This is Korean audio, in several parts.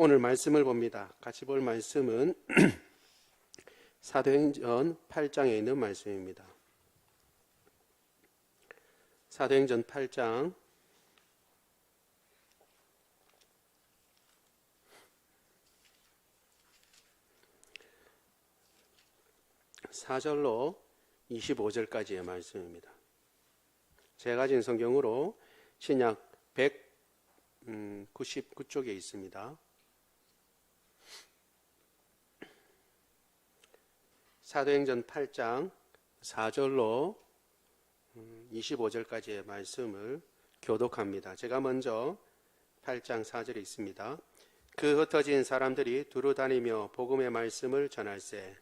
오늘 말씀을 봅니다. 같이 볼 말씀은 사도행전 8장에 있는 말씀입니다. 사도행전 8장 4절로 25절까지의 말씀입니다. 제가 가진 성경으로 신약 199쪽에 있습니다. 사도행전 8장 4절로 25절까지의 말씀을 교독합니다. 제가 먼저 8장 4절에 있습니다. 그 흩어진 사람들이 두루 다니며 복음의 말씀을 전할세.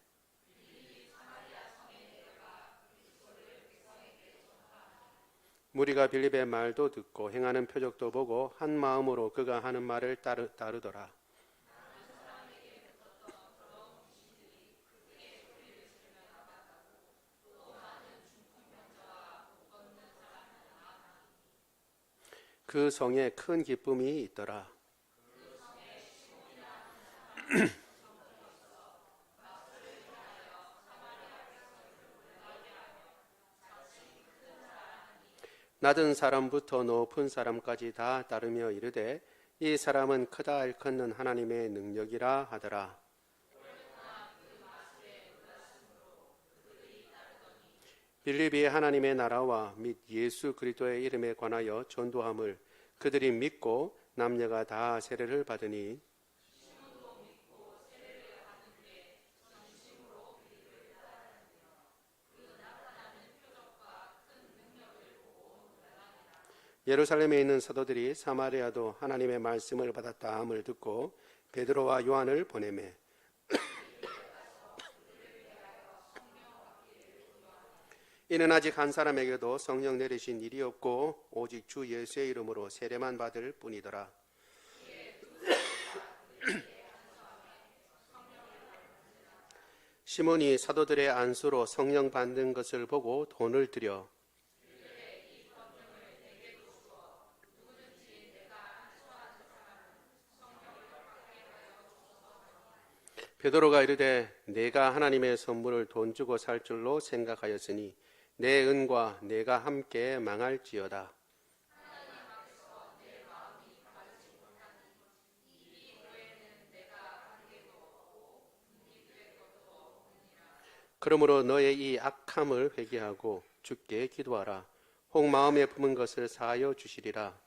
무리가 빌립의 말도 듣고 행하는 표적도 보고 한 마음으로 그가 하는 말을 따르더라. 그 성에 큰 기쁨이 있더라. 낮은 사람부터 높은 사람까지 다 따르며 이르되 이 사람은 크다 일컫는 하나님의 능력이라 하더라. 빌립이 하나님의 나라와 및 예수 그리스도의 이름에 관하여 전도함을 그들이 믿고 남녀가 다 세례를 받으니 예루살렘에 있는 사도들이 사마리아도 하나님의 말씀을 받았다 함을 듣고 베드로와 요한을 보내매 이는 아직 한 사람에게도 성령 내리신 일이 없고 오직 주 예수의 이름으로 세례만 받을 뿐이더라. 시몬이 사도들의 안수로 성령 받는 것을 보고 돈을 들여 베드로가 이르되 내가 하나님의 선물을 돈 주고 살 줄로 생각하였으니 내 은과 내가 함께 망할지어다. 그러므로 너의 이 악함을 회개하고 주께 기도하라. 혹 마음에 품은 것을 사하여 주시리라.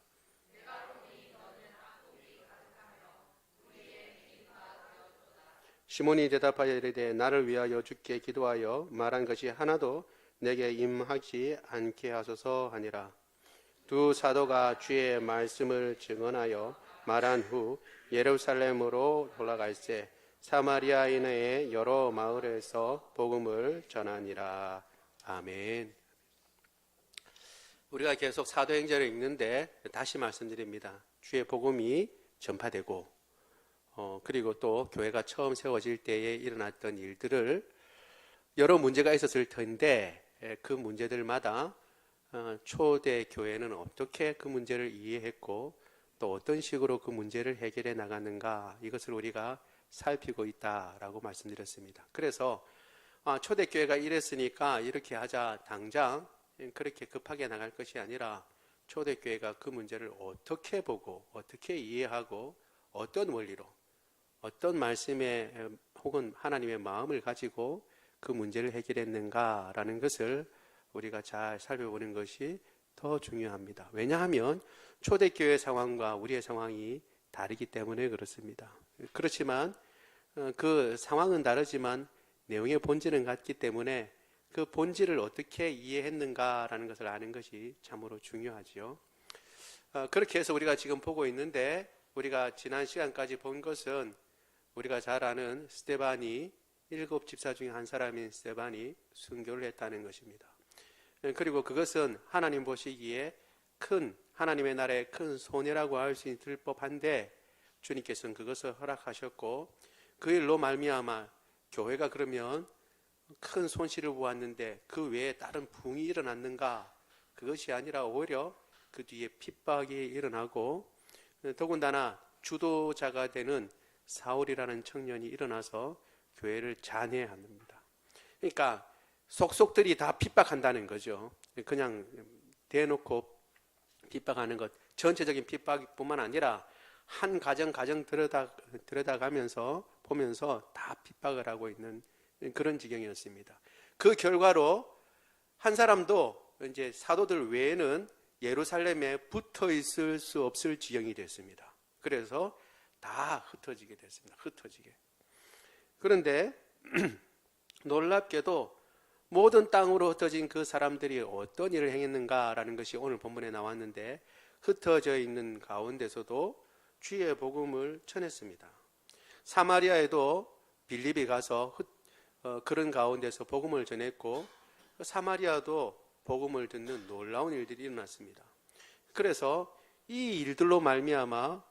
시몬이 대답하여 이르되 나를 위하여 주께 기도하여 말한 것이 하나도 내게 임하지 않게 하소서 하니라. 두 사도가 주의 말씀을 증언하여 말한 후 예루살렘으로 올라갈새 사마리아인의 여러 마을에서 복음을 전하니라. 아멘. 우리가 계속 사도행전을 읽는데 다시 말씀드립니다. 주의 복음이 전파되고 그리고 또 교회가 처음 세워질 때에 일어났던 일들을 여러 문제가 있었을 텐데 그 문제들마다 초대 교회는 어떻게 그 문제를 이해했고 또 어떤 식으로 그 문제를 해결해 나갔는가 이것을 우리가 살피고 있다라고 말씀드렸습니다. 그래서 초대 교회가 이랬으니까 이렇게 하자 당장 그렇게 급하게 나갈 것이 아니라 초대 교회가 그 문제를 어떻게 보고 어떻게 이해하고 어떤 원리로 어떤 말씀에 혹은 하나님의 마음을 가지고 그 문제를 해결했는가라는 것을 우리가 잘 살펴보는 것이 더 중요합니다. 왜냐하면 초대교회 상황과 우리의 상황이 다르기 때문에 그렇습니다. 그렇지만 그 상황은 다르지만 내용의 본질은 같기 때문에 그 본질을 어떻게 이해했는가라는 것을 아는 것이 참으로 중요하지요. 그렇게 해서 우리가 지금 보고 있는데 우리가 지난 시간까지 본 것은 우리가 잘 아는 스데반이 7 집사 중에 한 사람인 스데반이 순교를 했다는 것입니다. 그리고 그것은 하나님 보시기에 큰 하나님의 나라의 큰 손해라고 할 수 있을 법한데 주님께서는 그것을 허락하셨고 그 일로 말미암아 교회가 그러면 큰 손실을 보았는데 그 외에 다른 부흥이 일어났는가? 그것이 아니라 오히려 그 뒤에 핍박이 일어나고 더군다나 주도자가 되는 사울이라는 청년이 일어나서 교회를 잔해합니다. 그러니까 속속들이 다 핍박한다는 거죠. 그냥 대놓고 핍박하는 것, 전체적인 핍박뿐만 아니라 한 가정 들여다가면서 보면서 다 핍박을 하고 있는 그런 지경이었습니다. 그 결과로 한 사람도 이제 사도들 외에는 예루살렘에 붙어 있을 수 없을 지경이 됐습니다. 그래서 다 흩어지게 됐습니다. 흩어지게. 그런데 놀랍게도 모든 땅으로 흩어진 그 사람들이 어떤 일을 행했는가라는 것이 오늘 본문에 나왔는데, 흩어져 있는 가운데서도 주의 복음을 전했습니다. 사마리아에도 빌립이 가서 그런 가운데서 복음을 전했고, 사마리아도 복음을 듣는 놀라운 일들이 일어났습니다. 그래서 이 일들로 말미암아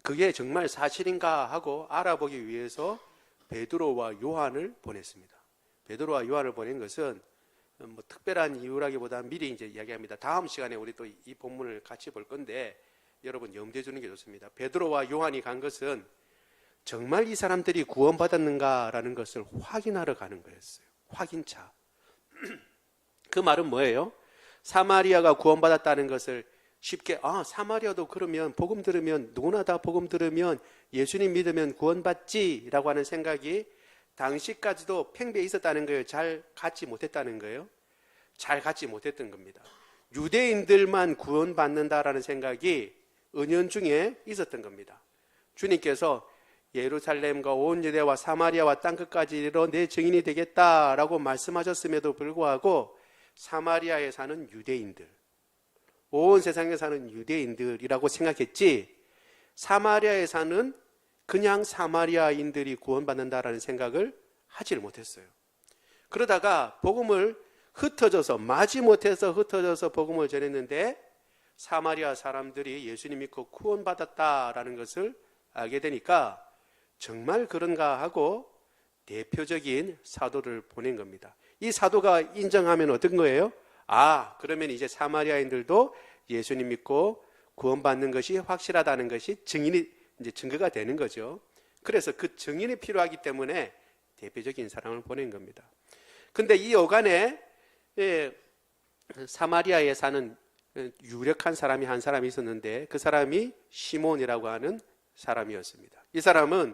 그게 정말 사실인가 하고 알아보기 위해서 베드로와 요한을 보냈습니다. 베드로와 요한을 보낸 것은 뭐 특별한 이유라기보다 미리 이제 이야기합니다. 다음 시간에 우리 또 이 본문을 같이 볼 건데 여러분 염두에 두는 게 좋습니다. 베드로와 요한이 간 것은 정말 이 사람들이 구원받았는가라는 것을 확인하러 가는 거였어요. 확인차. 그 말은 뭐예요? 사마리아가 구원받았다는 것을 쉽게 사마리아도 그러면 복음 들으면 누구나 다 복음 들으면 예수님 믿으면 구원받지라고 하는 생각이 당시까지도 팽배해 있었다는 거예요. 잘 갖지 못했다는 거예요. 잘 갖지 못했던 겁니다. 유대인들만 구원받는다라는 생각이 은연중에 있었던 겁니다. 주님께서 예루살렘과 온 유대와 사마리아와 땅끝까지 이르러 내 증인이 되겠다라고 말씀하셨음에도 불구하고 사마리아에 사는 유대인들, 온 세상에 사는 유대인들이라고 생각했지, 사마리아에 사는 그냥 사마리아인들이 구원받는다라는 생각을 하질 못했어요. 그러다가 복음을 마지못해서 흩어져서 복음을 전했는데 사마리아 사람들이 예수님 믿고 구원받았다라는 것을 알게 되니까 정말 그런가 하고 대표적인 사도를 보낸 겁니다. 이 사도가 인정하면 어떤 거예요? 그러면 이제 사마리아인들도 예수님 믿고 구원받는 것이 확실하다는 것이 증거가 되는 거죠. 그래서 그 증인이 필요하기 때문에 대표적인 사람을 보낸 겁니다. 근데 이 여간에 사마리아에 사는 유력한 사람이 한 사람이 있었는데 그 사람이 시몬이라고 하는 사람이었습니다. 이 사람은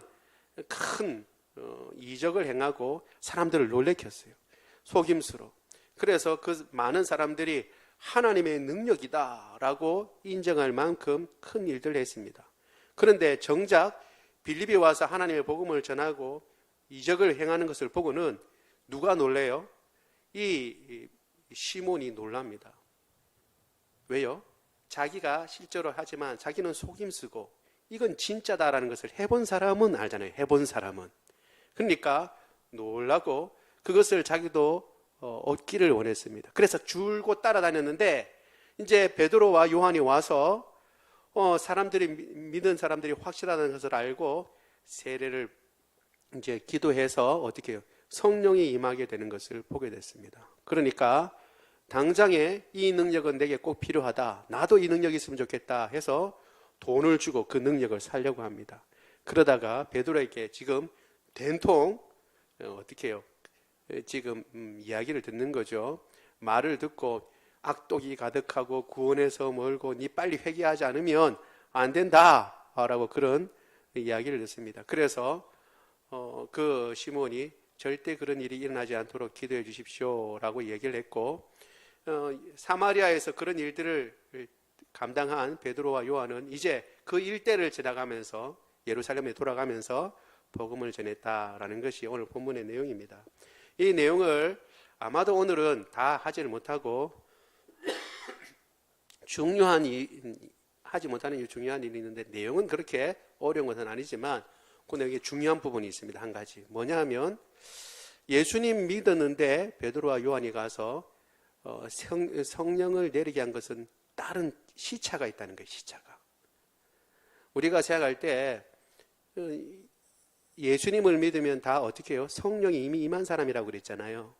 큰 이적을 행하고 사람들을 놀래켰어요. 속임수로. 그래서 그 많은 사람들이 하나님의 능력이다라고 인정할 만큼 큰 일들을 했습니다. 그런데 정작 빌립이 와서 하나님의 복음을 전하고 이적을 행하는 것을 보고는 누가 놀래요? 이 시몬이 놀랍니다. 왜요? 자기가 실제로 하지만 자기는 속임수고 이건 진짜다라는 것을 해본 사람은 알잖아요. 해본 사람은. 그러니까 놀라고 그것을 자기도 얻기를 원했습니다. 그래서 줄곧 따라다녔는데 이제 베드로와 요한이 와서 믿은 사람들이 확실하다는 것을 알고 세례를 이제 기도해서 어떻게 해요? 성령이 임하게 되는 것을 보게 됐습니다. 그러니까 당장에 이 능력은 내게 꼭 필요하다. 나도 이 능력이 있으면 좋겠다 해서 돈을 주고 그 능력을 살려고 합니다. 그러다가 베드로에게 지금 된통 어떻게 해요? 지금 이야기를 듣는 거죠. 말을 듣고 악독이 가득하고 구원에서 멀고 니 빨리 회개하지 않으면 안 된다 라고 그런 이야기를 듣습니다. 그래서 그 시몬이 절대 그런 일이 일어나지 않도록 기도해 주십시오 라고 얘기를 했고, 사마리아에서 그런 일들을 감당한 베드로와 요한은 이제 그 일대를 지나가면서 예루살렘에 돌아가면서 복음을 전했다라는 것이 오늘 본문의 내용입니다. 이 내용을 아마도 오늘은 다 하지를 못하고 하지 못하는 이유 중요한 일이 있는데 내용은 그렇게 어려운 것은 아니지만 근데 여기 중요한 부분이 있습니다. 한 가지 뭐냐 하면 예수님 믿었는데 베드로와 요한이 가서 성령을 내리게 한 것은 다른 시차가 있다는 거예요. 시차가. 우리가 생각할 때 예수님을 믿으면 다 어떻게 해요? 성령이 이미 임한 사람이라고 그랬잖아요.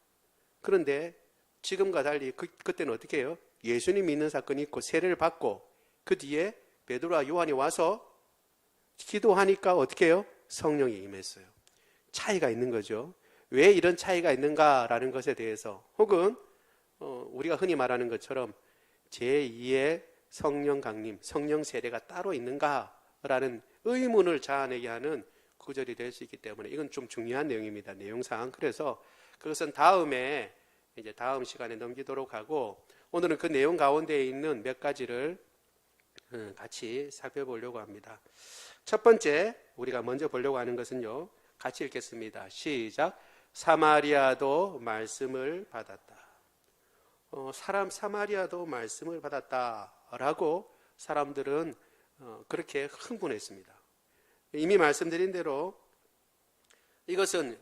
그런데 지금과 달리 그때는 어떻게 해요? 예수님 믿는 사건이 있고 세례를 받고 그 뒤에 베드로와 요한이 와서 기도하니까 어떻게 해요? 성령이 임했어요. 차이가 있는 거죠. 왜 이런 차이가 있는가라는 것에 대해서, 혹은 우리가 흔히 말하는 것처럼 제2의 성령 강림, 성령 세례가 따로 있는가라는 의문을 자아내게 하는 구절이 될 수 있기 때문에 이건 좀 중요한 내용입니다. 내용상. 그래서 그것은 다음 시간에 넘기도록 하고, 오늘은 그 내용 가운데 있는 몇 가지를 같이 살펴보려고 합니다. 첫 번째, 우리가 먼저 보려고 하는 것은요, 같이 읽겠습니다. 시작. 사마리아도 말씀을 받았다. 사마리아도 말씀을 받았다라고 사람들은 그렇게 흥분했습니다. 이미 말씀드린 대로 이것은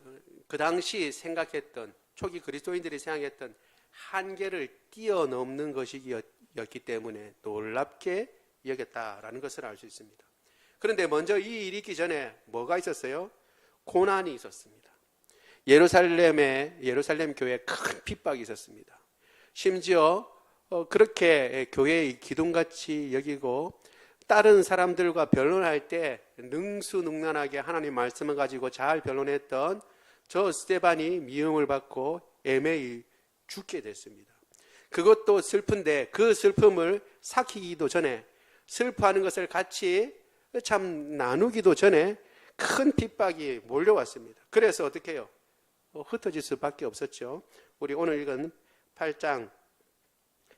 그 당시 생각했던, 초기 그리스도인들이 생각했던 한계를 뛰어넘는 것이었기 때문에 놀랍게 여겼다라는 것을 알 수 있습니다. 그런데 먼저 이 일이 있기 전에 뭐가 있었어요? 고난이 있었습니다. 예루살렘 교회에 큰 핍박이 있었습니다. 심지어 그렇게 교회의 기둥같이 여기고 다른 사람들과 변론할 때 능수능란하게 하나님 말씀을 가지고 잘 변론했던 저 스데반이 미움을 받고 애매히 죽게 됐습니다. 그것도 슬픈데 그 슬픔을 삭히기도 전에, 슬퍼하는 것을 같이 참 나누기도 전에 큰 핍박이 몰려왔습니다. 그래서 어떻게 해요? 흩어질 수밖에 없었죠. 우리 오늘 읽은 8장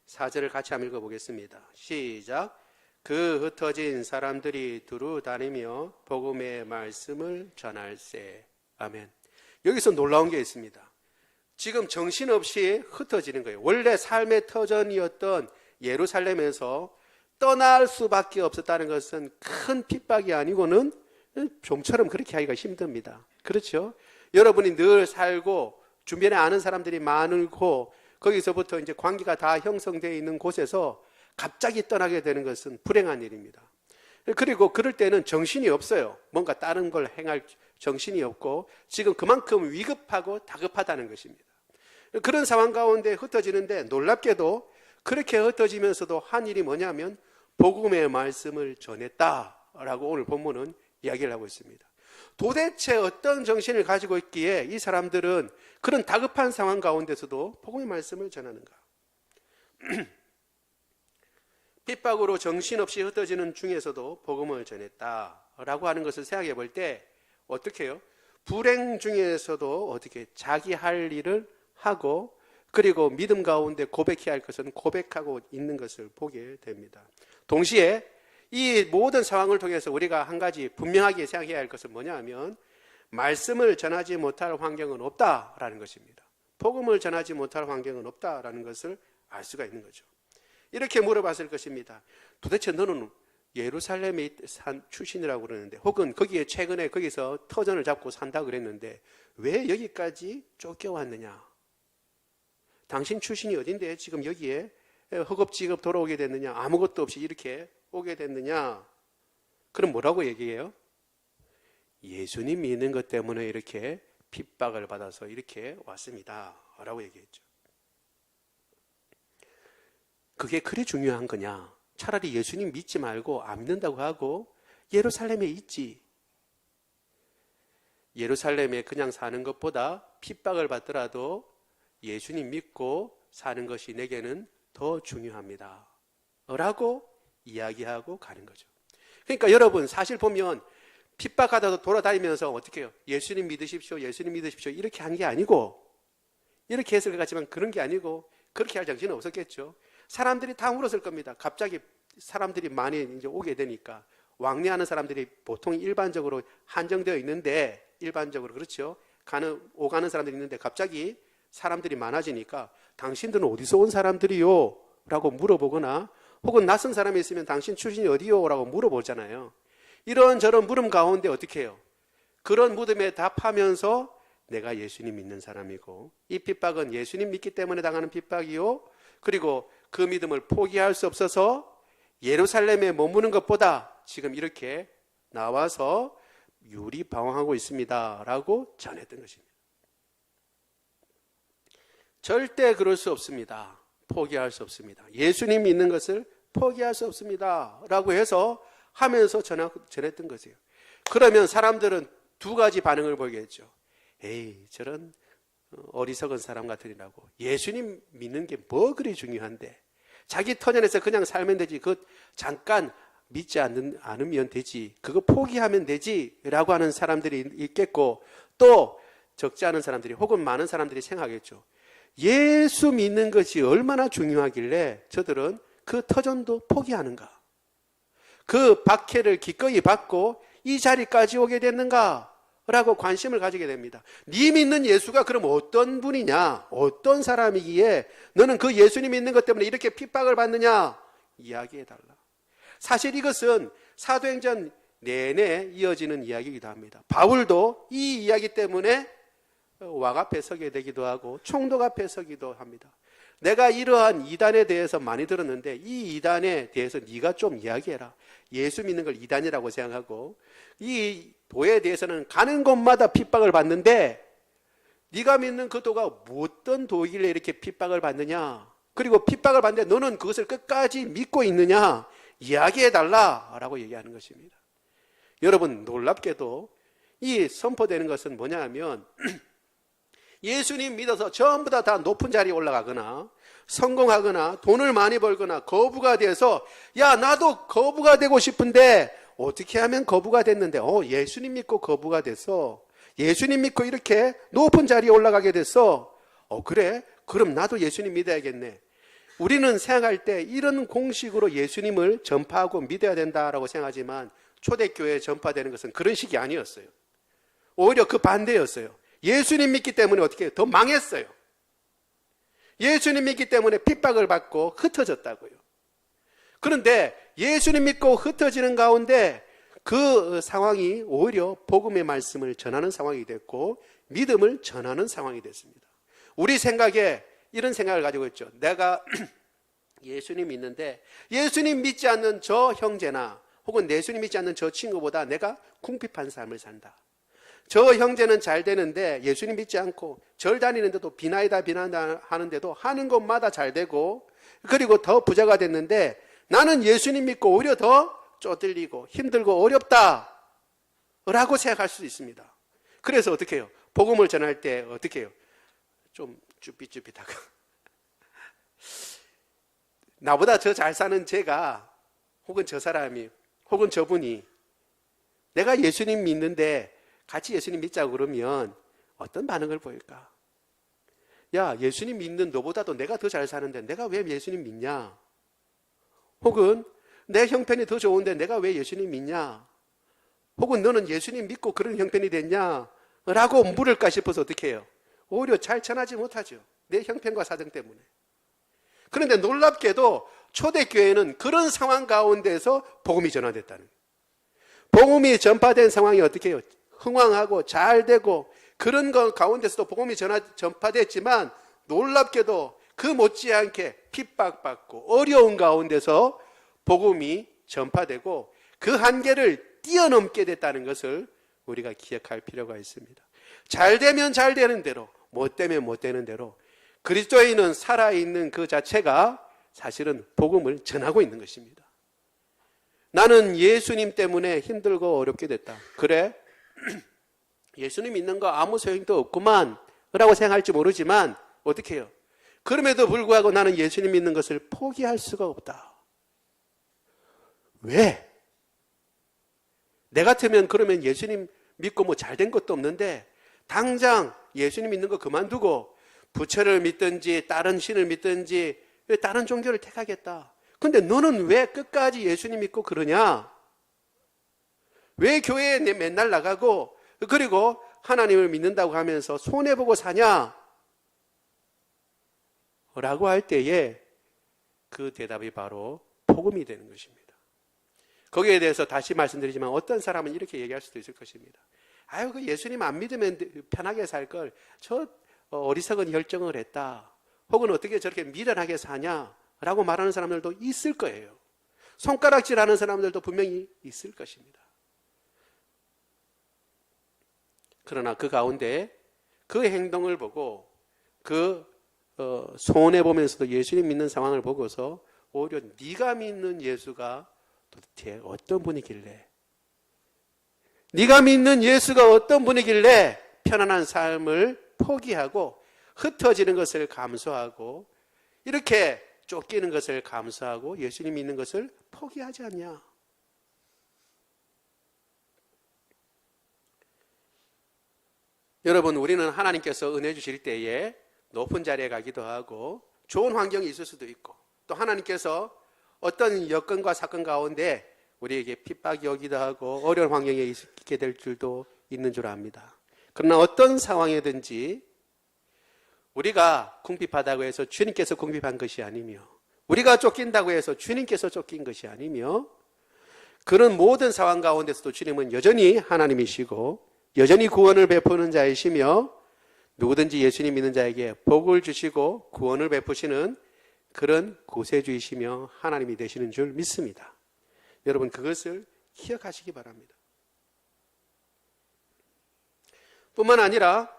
4절을 같이 한번 읽어보겠습니다. 시작. 그 흩어진 사람들이 두루 다니며 복음의 말씀을 전할세. 아멘. 여기서 놀라운 게 있습니다. 지금 정신없이 흩어지는 거예요. 원래 삶의 터전이었던 예루살렘에서 떠날 수밖에 없었다는 것은 큰 핍박이 아니고는 좀처럼 그렇게 하기가 힘듭니다. 그렇죠? 여러분이 늘 살고 주변에 아는 사람들이 많고 거기서부터 이제 관계가 다 형성되어 있는 곳에서 갑자기 떠나게 되는 것은 불행한 일입니다. 그리고 그럴 때는 정신이 없어요. 뭔가 다른 걸 행할 정신이 없고 지금 그만큼 위급하고 다급하다는 것입니다. 그런 상황 가운데 흩어지는데 놀랍게도 그렇게 흩어지면서도 한 일이 뭐냐면 복음의 말씀을 전했다라고 오늘 본문은 이야기를 하고 있습니다. 도대체 어떤 정신을 가지고 있기에 이 사람들은 그런 다급한 상황 가운데서도 복음의 말씀을 전하는가? 핍박으로 정신없이 흩어지는 중에서도 복음을 전했다라고 하는 것을 생각해 볼 때 어떻게 해요? 불행 중에서도 어떻게 자기 할 일을 하고 그리고 믿음 가운데 고백해야 할 것은 고백하고 있는 것을 보게 됩니다. 동시에 이 모든 상황을 통해서 우리가 한 가지 분명하게 생각해야 할 것은 뭐냐 하면 말씀을 전하지 못할 환경은 없다라는 것입니다. 복음을 전하지 못할 환경은 없다라는 것을 알 수가 있는 거죠. 이렇게 물어봤을 것입니다. 도대체 너는 예루살렘에 산 출신이라고 그러는데 혹은 거기에 최근에 거기서 터전을 잡고 산다고 그랬는데 왜 여기까지 쫓겨왔느냐? 당신 출신이 어딘데 지금 여기에 허겁지겁 돌아오게 됐느냐? 아무것도 없이 이렇게 오게 됐느냐? 그럼 뭐라고 얘기해요? 예수님 믿는 것 때문에 이렇게 핍박을 받아서 이렇게 왔습니다 라고 얘기했죠. 그게 그리 중요한 거냐? 차라리 예수님 믿지 말고 안 믿는다고 하고 예루살렘에 있지. 예루살렘에 그냥 사는 것보다 핍박을 받더라도 예수님 믿고 사는 것이 내게는 더 중요합니다 라고 이야기하고 가는 거죠. 그러니까 여러분 사실 보면 핍박하다도 돌아다니면서 어떻게 해요? 예수님 믿으십시오, 예수님 믿으십시오 이렇게 한 게 아니고, 이렇게 했을 것 같지만 그런 게 아니고 그렇게 할 정신은 없었겠죠. 사람들이 다 물었을 겁니다. 갑자기 사람들이 많이 이제 오게 되니까 왕래하는 사람들이 보통 일반적으로 한정되어 있는데, 일반적으로 그렇죠. 오가는 사람들이 있는데 갑자기 사람들이 많아지니까 당신들은 어디서 온 사람들이요? 라고 물어보거나 혹은 낯선 사람이 있으면 당신 출신이 어디요? 라고 물어보잖아요. 이런저런 물음 가운데 어떻게 해요? 그런 물음에 답하면서 내가 예수님 믿는 사람이고 이 핍박은 예수님 믿기 때문에 당하는 핍박이요. 그리고 그 믿음을 포기할 수 없어서 예루살렘에 머무는 것보다 지금 이렇게 나와서 유리방황하고 있습니다 라고 전했던 것입니다. 절대 그럴 수 없습니다. 포기할 수 없습니다. 예수님 믿는 것을 포기할 수 없습니다 라고 해서 하면서 전했던 거죠. 그러면 사람들은 두 가지 반응을 보이겠죠. 에이, 저런 어리석은 사람 같으리라고. 예수님 믿는 게 뭐 그리 중요한데. 자기 터전에서 그냥 살면 되지. 그 잠깐 믿지 않으면 되지. 그거 포기하면 되지. 라고 하는 사람들이 있겠고, 또 적지 않은 사람들이 혹은 많은 사람들이 생각하겠죠. 예수 믿는 것이 얼마나 중요하길래 저들은 그 터전도 포기하는가? 그 박해를 기꺼이 받고 이 자리까지 오게 됐는가? 라고 관심을 가지게 됩니다. 네 믿는 예수가 그럼 어떤 분이냐? 어떤 사람이기에 너는 그 예수님 믿는 것 때문에 이렇게 핍박을 받느냐? 이야기해달라. 사실 이것은 사도행전 내내 이어지는 이야기이기도 합니다. 바울도 이 이야기 때문에 왕 앞에 서게 되기도 하고 총독 앞에 서기도 합니다. 내가 이러한 이단에 대해서 많이 들었는데 이 이단에 대해서 네가 좀 이야기해라. 예수 믿는 걸 이단이라고 생각하고 이 도에 대해서는 가는 곳마다 핍박을 받는데 네가 믿는 그 도가 어떤 도이길래 이렇게 핍박을 받느냐? 그리고 핍박을 받는데 너는 그것을 끝까지 믿고 있느냐? 이야기해달라라고 얘기하는 것입니다. 여러분, 놀랍게도 이 선포되는 것은 뭐냐 하면 예수님 믿어서 전부 다 높은 자리에 올라가거나 성공하거나 돈을 많이 벌거나 거부가 돼서 야, 나도 거부가 되고 싶은데 어떻게 하면 거부가 됐는데 예수님 믿고 거부가 됐어. 예수님 믿고 이렇게 높은 자리에 올라가게 됐어. 그래? 그럼 나도 예수님 믿어야겠네. 우리는 생각할 때 이런 공식으로 예수님을 전파하고 믿어야 된다라고 생각하지만 초대교회에 전파되는 것은 그런 식이 아니었어요. 오히려 그 반대였어요. 예수님 믿기 때문에 어떻게 해요? 더 망했어요. 예수님 믿기 때문에 핍박을 받고 흩어졌다고요. 그런데 예수님 믿고 흩어지는 가운데 그 상황이 오히려 복음의 말씀을 전하는 상황이 됐고 믿음을 전하는 상황이 됐습니다. 우리 생각에 이런 생각을 가지고 있죠. 내가 예수님 믿는데 예수님 믿지 않는 저 형제나 혹은 예수님 믿지 않는 저 친구보다 내가 궁핍한 삶을 산다. 저 형제는 잘 되는데 예수님 믿지 않고 절 다니는데도 비나이다 하는데도 하는 것마다 잘 되고 그리고 더 부자가 됐는데 나는 예수님 믿고 오히려 더 쪼들리고 힘들고 어렵다 라고 생각할 수 있습니다. 그래서 어떻게 해요? 복음을 전할 때 어떻게 해요? 좀 쭈삣쭈삣하고 나보다 저 잘 사는 제가 혹은 저 사람이 혹은 저분이 내가 예수님 믿는데 같이 예수님 믿자고 그러면 어떤 반응을 보일까? 야, 예수님 믿는 너보다도 내가 더 잘 사는데 내가 왜 예수님 믿냐? 혹은 내 형편이 더 좋은데 내가 왜 예수님 믿냐? 혹은 너는 예수님 믿고 그런 형편이 됐냐? 라고 물을까 싶어서 어떻게 해요? 오히려 잘 전하지 못하죠. 내 형편과 사정 때문에. 그런데 놀랍게도 초대교회는 그런 상황 가운데서 복음이 전화됐다는 거예요. 복음이 전파된 상황이 어떻게 해요? 흥왕하고 잘 되고 그런 것 가운데서도 복음이 전파됐지만 놀랍게도 그 못지않게 핍박받고 어려운 가운데서 복음이 전파되고 그 한계를 뛰어넘게 됐다는 것을 우리가 기억할 필요가 있습니다. 잘 되면 잘 되는 대로, 못 되면 못 되는 대로 그리스도인은 살아있는 그 자체가 사실은 복음을 전하고 있는 것입니다. 나는 예수님 때문에 힘들고 어렵게 됐다. 그래? 예수님 믿는 거 아무 소용도 없구만 라고 생각할지 모르지만 어떻게 해요? 그럼에도 불구하고 나는 예수님 믿는 것을 포기할 수가 없다. 왜? 내 같으면 그러면 예수님 믿고 뭐 잘된 것도 없는데 당장 예수님 믿는 거 그만두고 부처를 믿든지 다른 신을 믿든지 다른 종교를 택하겠다. 근데 너는 왜 끝까지 예수님 믿고 그러냐? 왜 교회에 맨날 나가고 그리고 하나님을 믿는다고 하면서 손해보고 사냐? 라고 할 때에 그 대답이 바로 복음이 되는 것입니다. 거기에 대해서 다시 말씀드리지만 어떤 사람은 이렇게 얘기할 수도 있을 것입니다. 아유, 그 예수님 안 믿으면 편하게 살 걸. 저 어리석은 결정을 했다. 혹은 어떻게 저렇게 미련하게 사냐? 라고 말하는 사람들도 있을 거예요. 손가락질하는 사람들도 분명히 있을 것입니다. 그러나 그 가운데 그 행동을 보고 그 손해보면서도 예수님 믿는 상황을 보고서 오히려 네가 믿는 예수가 도대체 어떤 분이길래 네가 믿는 예수가 어떤 분이길래 편안한 삶을 포기하고 흩어지는 것을 감수하고 이렇게 쫓기는 것을 감수하고 예수님 믿는 것을 포기하지 않냐? 여러분, 우리는 하나님께서 은혜 주실 때에 높은 자리에 가기도 하고 좋은 환경이 있을 수도 있고 또 하나님께서 어떤 여건과 사건 가운데 우리에게 핍박이 오기도 하고 어려운 환경에 있게 될 줄도 있는 줄 압니다. 그러나 어떤 상황이든지 우리가 궁핍하다고 해서 주님께서 궁핍한 것이 아니며 우리가 쫓긴다고 해서 주님께서 쫓긴 것이 아니며 그런 모든 상황 가운데서도 주님은 여전히 하나님이시고 여전히 구원을 베푸는 자이시며 누구든지 예수님 믿는 자에게 복을 주시고 구원을 베푸시는 그런 구세주이시며 하나님이 되시는 줄 믿습니다. 여러분 그것을 기억하시기 바랍니다. 뿐만 아니라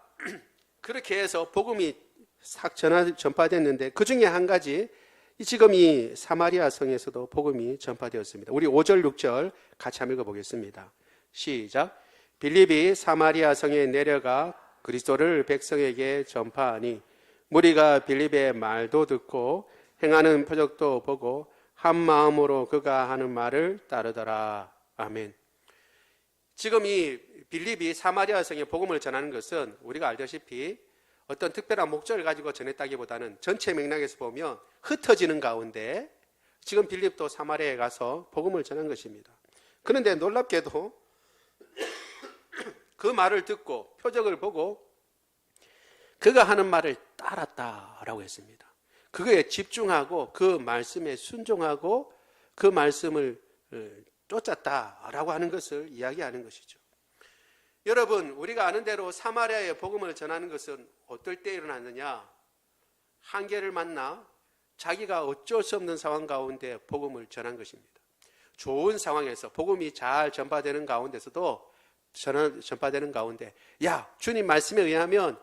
그렇게 해서 복음이 싹 전파됐는데 그 중에 한 가지 지금 이 사마리아 성에서도 복음이 전파되었습니다. 우리 5절 6절 같이 한번 읽어보겠습니다. 시작. 빌립이 사마리아 성에 내려가 그리스도를 백성에게 전파하니 무리가 빌립의 말도 듣고 행하는 표적도 보고 한 마음으로 그가 하는 말을 따르더라. 아멘. 지금 이 빌립이 사마리아 성에 복음을 전하는 것은 우리가 알다시피 어떤 특별한 목적을 가지고 전했다기보다는 전체 맥락에서 보면 흩어지는 가운데 지금 빌립도 사마리아에 가서 복음을 전한 것입니다. 그런데 놀랍게도 그 말을 듣고 표적을 보고 그가 하는 말을 따랐다라고 했습니다. 그거에 집중하고 그 말씀에 순종하고 그 말씀을 쫓았다라고 하는 것을 이야기하는 것이죠. 여러분, 우리가 아는 대로 사마리아에 복음을 전하는 것은 어떨 때 일어났느냐? 한계를 만나 자기가 어쩔 수 없는 상황 가운데 복음을 전한 것입니다. 좋은 상황에서 복음이 잘 전파되는 가운데서도 전파되는 가운데 야, 주님 말씀에 의하면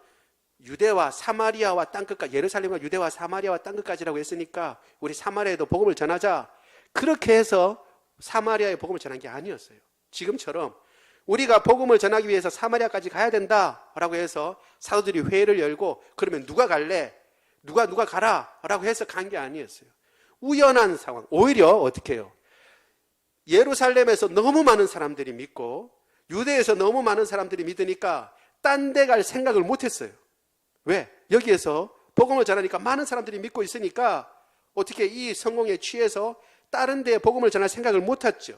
유대와 사마리아와 땅끝까지 예루살렘과 유대와 사마리아와 땅끝까지라고 했으니까 우리 사마리아에도 복음을 전하자. 그렇게 해서 사마리아에 복음을 전한 게 아니었어요. 지금처럼 우리가 복음을 전하기 위해서 사마리아까지 가야 된다라고 해서 사도들이 회의를 열고 그러면 누가 갈래? 누가 가라 라고 해서 간 게 아니었어요. 우연한 상황. 오히려 어떻게 해요? 예루살렘에서 너무 많은 사람들이 믿고 유대에서 너무 많은 사람들이 믿으니까 딴 데 갈 생각을 못했어요. 왜? 여기에서 복음을 전하니까 많은 사람들이 믿고 있으니까 어떻게 이 성공에 취해서 다른 데에 복음을 전할 생각을 못했죠.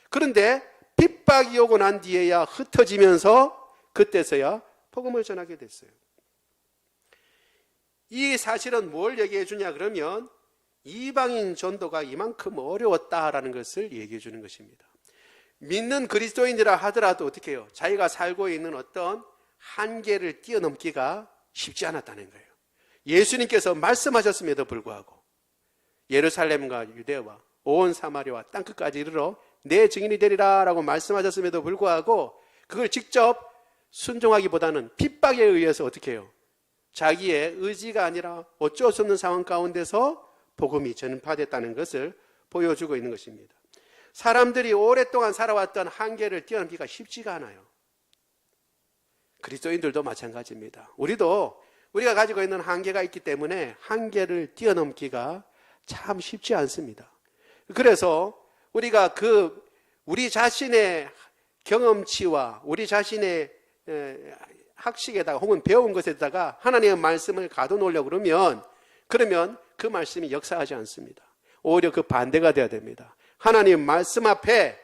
그런데 핍박이 오고 난 뒤에야 흩어지면서 그때서야 복음을 전하게 됐어요. 이 사실은 뭘 얘기해 주냐 그러면 이방인 전도가 이만큼 어려웠다라는 것을 얘기해 주는 것입니다. 믿는 그리스도인이라 하더라도 어떻게 해요? 자기가 살고 있는 어떤 한계를 뛰어넘기가 쉽지 않았다는 거예요. 예수님께서 말씀하셨음에도 불구하고 예루살렘과 유대와 온 사마리아와 땅끝까지 이르러 내 증인이 되리라 라고 말씀하셨음에도 불구하고 그걸 직접 순종하기보다는 핍박에 의해서 어떻게 해요? 자기의 의지가 아니라 어쩔 수 없는 상황 가운데서 복음이 전파됐다는 것을 보여주고 있는 것입니다. 사람들이 오랫동안 살아왔던 한계를 뛰어넘기가 쉽지가 않아요. 그리스도인들도 마찬가지입니다. 우리가 가지고 있는 한계가 있기 때문에 한계를 뛰어넘기가 참 쉽지 않습니다. 그래서 우리가 우리 자신의 경험치와 우리 자신의 학식에다가 혹은 배운 것에다가 하나님의 말씀을 가둬놓으려고 그러면 그 말씀이 역사하지 않습니다. 오히려 그 반대가 되어야 됩니다. 하나님 말씀 앞에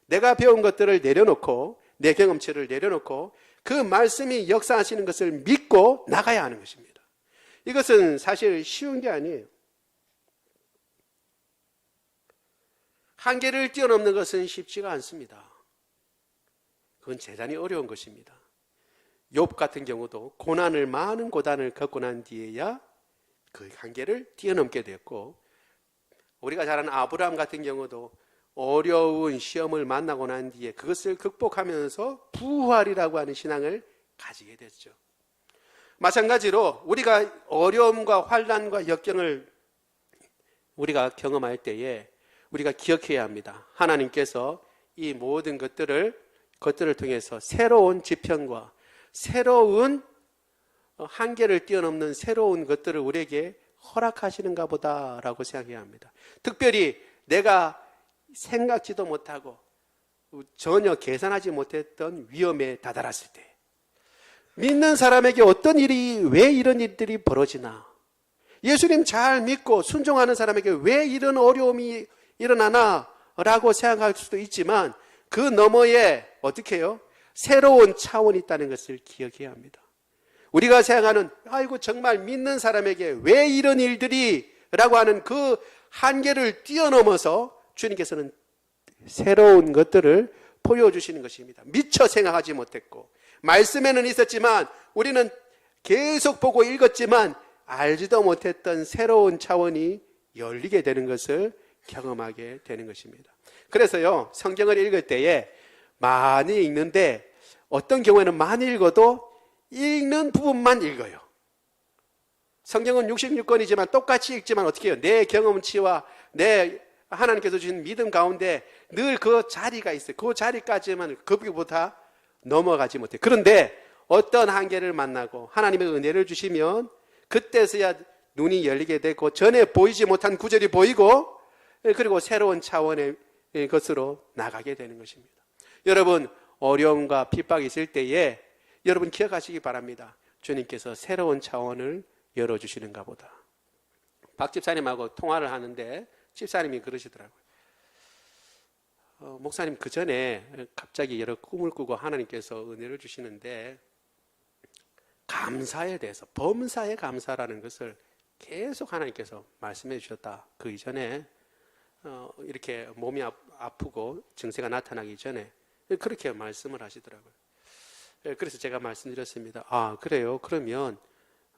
내가 배운 것들을 내려놓고 내 경험치를 내려놓고 그 말씀이 역사하시는 것을 믿고 나가야 하는 것입니다. 이것은 사실 쉬운 게 아니에요. 한계를 뛰어넘는 것은 쉽지가 않습니다. 그건 대단히 어려운 것입니다. 욥 같은 경우도 많은 고난을 겪고 난 뒤에야 그 한계를 뛰어넘게 됐고 우리가 잘 아는 아브라함 같은 경우도 어려운 시험을 만나고 난 뒤에 그것을 극복하면서 부활이라고 하는 신앙을 가지게 됐죠. 마찬가지로 우리가 어려움과 환난과 역경을 우리가 경험할 때에 우리가 기억해야 합니다. 하나님께서 이 모든 것들을 것들을 통해서 새로운 지평과 새로운 한계를 뛰어넘는 새로운 것들을 우리에게 허락하시는가 보다라고 생각해야 합니다. 특별히 내가 생각지도 못하고 전혀 계산하지 못했던 위험에 다다랐을 때, 믿는 사람에게 어떤 일이, 왜 이런 일들이 벌어지나, 예수님 잘 믿고 순종하는 사람에게 왜 이런 어려움이 일어나나 라고 생각할 수도 있지만, 그 너머에 어떻게 해요? 새로운 차원이 있다는 것을 기억해야 합니다. 우리가 생각하는 아이고 정말 믿는 사람에게 왜 이런 일들이 라고 하는 그 한계를 뛰어넘어서 주님께서는 새로운 것들을 보여주시는 것입니다. 미처 생각하지 못했고, 말씀에는 있었지만 우리는 계속 보고 읽었지만 알지도 못했던 새로운 차원이 열리게 되는 것을 경험하게 되는 것입니다. 그래서요, 성경을 읽을 때에 많이 읽는데 어떤 경우에는 많이 읽어도 읽는 부분만 읽어요. 성경은 66권이지만 똑같이 읽지만 어떻게 해요? 내 경험치와 내 하나님께서 주신 믿음 가운데 늘 그 자리가 있어요. 그 자리까지만 거기보다 넘어가지 못해요. 그런데 어떤 한계를 만나고 하나님의 은혜를 주시면 그때서야 눈이 열리게 되고 전에 보이지 못한 구절이 보이고, 그리고 새로운 차원의 것으로 나가게 되는 것입니다. 여러분, 어려움과 핍박이 있을 때에 여러분 기억하시기 바랍니다. 주님께서 새로운 차원을 열어주시는가 보다. 박 집사님하고 통화를 하는데 집사님이 그러시더라고요. 목사님, 그 전에 갑자기 여러 꿈을 꾸고 하나님께서 은혜를 주시는데 감사에 대해서, 범사에 감사라는 것을 계속 하나님께서 말씀해 주셨다. 그 이전에 이렇게 몸이 아프고 증세가 나타나기 전에 그렇게 말씀을 하시더라고요. 그래서 제가 말씀드렸습니다. 아, 그래요? 그러면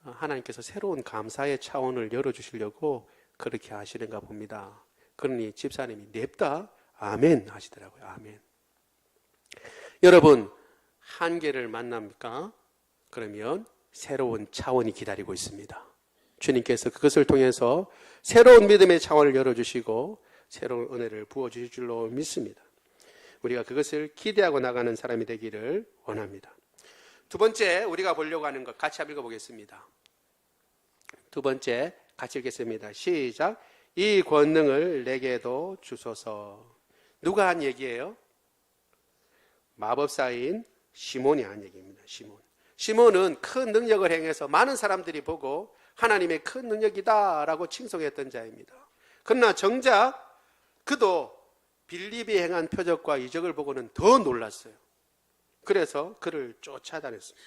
하나님께서 새로운 감사의 차원을 열어주시려고 그렇게 하시는가 봅니다. 그러니 집사님이 냅다 아멘 하시더라고요. 아멘. 여러분, 한계를 만납니까? 그러면 새로운 차원이 기다리고 있습니다. 주님께서 그것을 통해서 새로운 믿음의 차원을 열어주시고 새로운 은혜를 부어주실 줄로 믿습니다. 우리가 그것을 기대하고 나가는 사람이 되기를 원합니다. 두 번째, 우리가 보려고 하는 것 같이 한번 읽어보겠습니다. 두 번째 같이 읽겠습니다. 시작. 이 권능을 내게도 주소서. 누가 한 얘기예요? 마법사인 시몬이 한 얘기입니다. 시몬은 큰 능력을 행해서 많은 사람들이 보고 하나님의 큰 능력이다라고 칭송했던 자입니다. 그러나 정작 그도 빌립이 행한 표적과 이적을 보고는 더 놀랐어요. 그래서 그를 쫓아다녔습니다.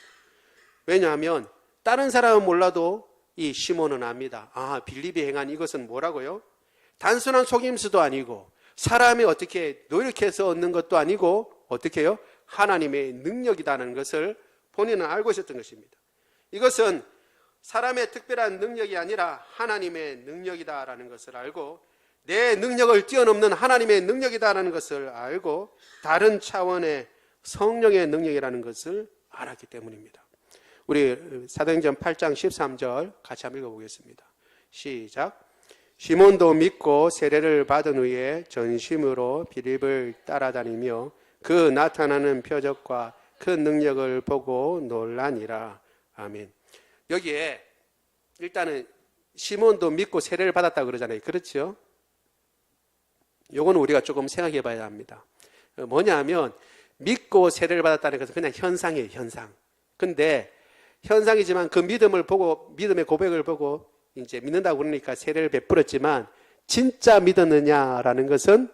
왜냐하면 다른 사람은 몰라도 이 시몬은 압니다. 아, 빌립이 행한 이것은 뭐라고요? 단순한 속임수도 아니고 사람이 어떻게 노력해서 얻는 것도 아니고 어떻게 해요? 하나님의 능력이라는 것을 본인은 알고 있었던 것입니다. 이것은 사람의 특별한 능력이 아니라 하나님의 능력이다라는 것을 알고, 내 능력을 뛰어넘는 하나님의 능력이다라는 것을 알고 다른 차원의 성령의 능력이라는 것을 알았기 때문입니다. 우리 사도행전 8장 13절 같이 한번 읽어보겠습니다. 시작. 시몬도 믿고 세례를 받은 후에 전심으로 빌립을 따라다니며 그 나타나는 표적과 그 능력을 보고 놀라니라. 아멘. 여기에 일단은 시몬도 믿고 세례를 받았다고 그러잖아요. 그렇죠? 요거는 우리가 조금 생각해 봐야 합니다. 뭐냐 하면 믿고 세례를 받았다는 것은 그냥 현상이에요. 현상. 근데 현상이지만 그 믿음을 보고, 믿음의 고백을 보고 이제 믿는다고 그러니까 세례를 베풀었지만 진짜 믿었느냐라는 것은